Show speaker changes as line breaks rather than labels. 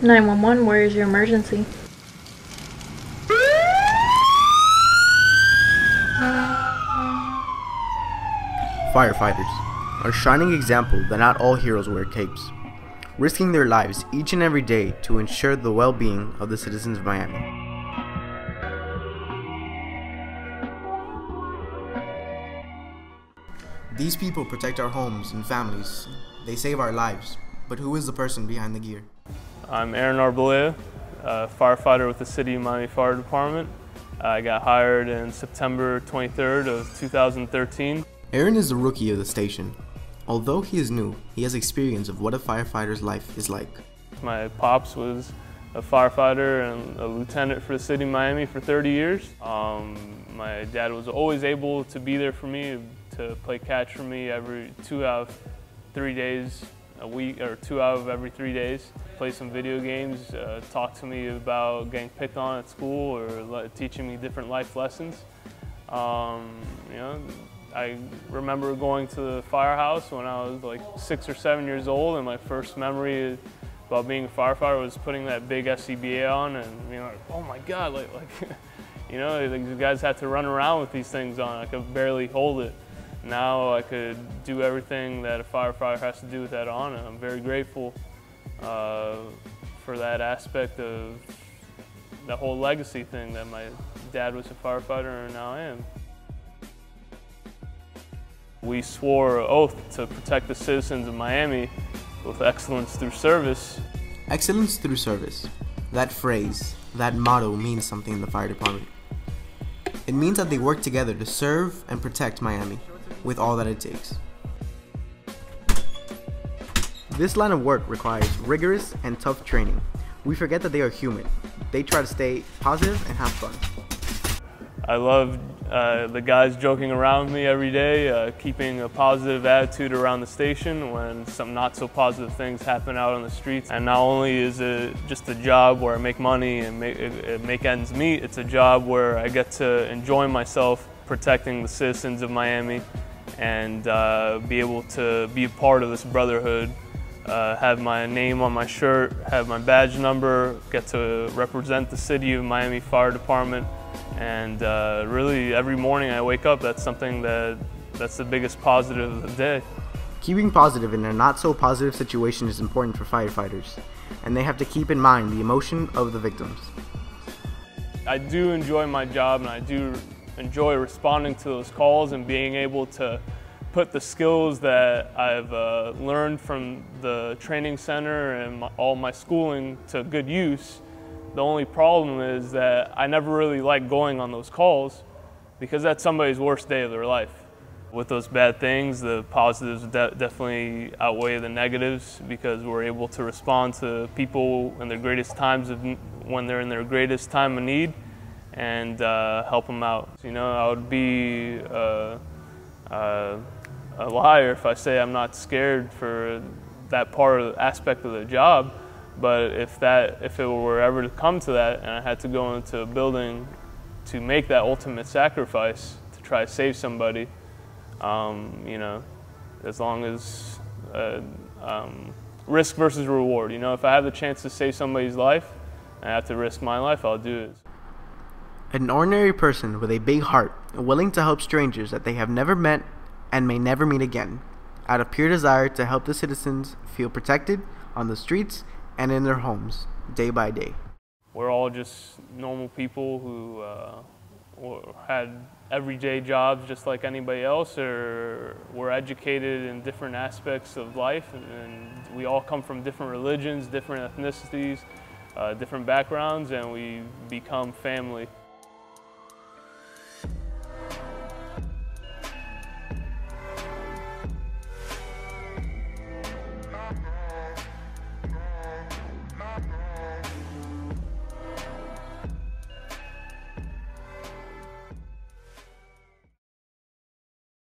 911, where is your emergency?
Firefighters are a shining example that not all heroes wear capes, risking their lives each and every day to ensure the well-being of the citizens of Miami. These people protect our homes and families. They save our lives. But who is the person behind the gear?
I'm Aaron Arbolea, a firefighter with the City of Miami Fire Department. I got hired in September 23rd of 2013.
Aaron is the rookie of the station. Although he is new, he has experience of what a firefighter's life is like.
My pops was a firefighter and a lieutenant for the City of Miami for 30 years. My dad was always able to be there for me, to play catch for me every 2 out of 3 days a week, or 2 out of every 3 days. Play some video games, talk to me about getting picked on at school, or teaching me different life lessons. I remember going to the firehouse when I was like 6 or 7 years old, and my first memory about being a firefighter was putting that big SCBA on and being like, oh my God, you guys had to run around with these things on. I could barely hold it. Now I could do everything that a firefighter has to do with that on, and I'm very grateful for that aspect of the whole legacy thing, that my dad was a firefighter and now I am. We swore an oath to protect the citizens of Miami with excellence through service.
Excellence through service. That phrase, that motto means something in the fire department. It means that they work together to serve and protect Miami with all that it takes. This line of work requires rigorous and tough training. We forget that they are human. They try to stay positive and have fun.
I love the guys joking around with me every day, keeping a positive attitude around the station when some not so positive things happen out on the streets. And not only is it just a job where I make money and make ends meet, it's a job where I get to enjoy myself protecting the citizens of Miami and be able to be a part of this brotherhood, have my name on my shirt, have my badge number, get to represent the City of Miami Fire Department. And really, every morning I wake up, that's something that's the biggest positive of the day.
Keeping positive in a not-so-positive situation is important for firefighters, and they have to keep in mind the emotion of the victims.
I do enjoy my job, and I do enjoy responding to those calls and being able to put the skills that I've learned from the training center and all my schooling to good use. The only problem is that I never really like going on those calls because that's somebody's worst day of their life. With those bad things, the positives definitely outweigh the negatives because we're able to respond to people in their greatest times when they're in their greatest time of need and help them out. You know, I would be a liar if I say I'm not scared for that part of the aspect of the job. But if it were ever to come to that and I had to go into a building to make that ultimate sacrifice to try to save somebody, as long as risk versus reward. You know, if I have the chance to save somebody's life and I have to risk my life, I'll do it.
An ordinary person with a big heart, willing to help strangers that they have never met and may never meet again, out of pure desire to help the citizens feel protected on the streets and in their homes, day by day.
We're all just normal people who had everyday jobs just like anybody else, or were educated in different aspects of life, and we all come from different religions, different ethnicities, different backgrounds, and we become family.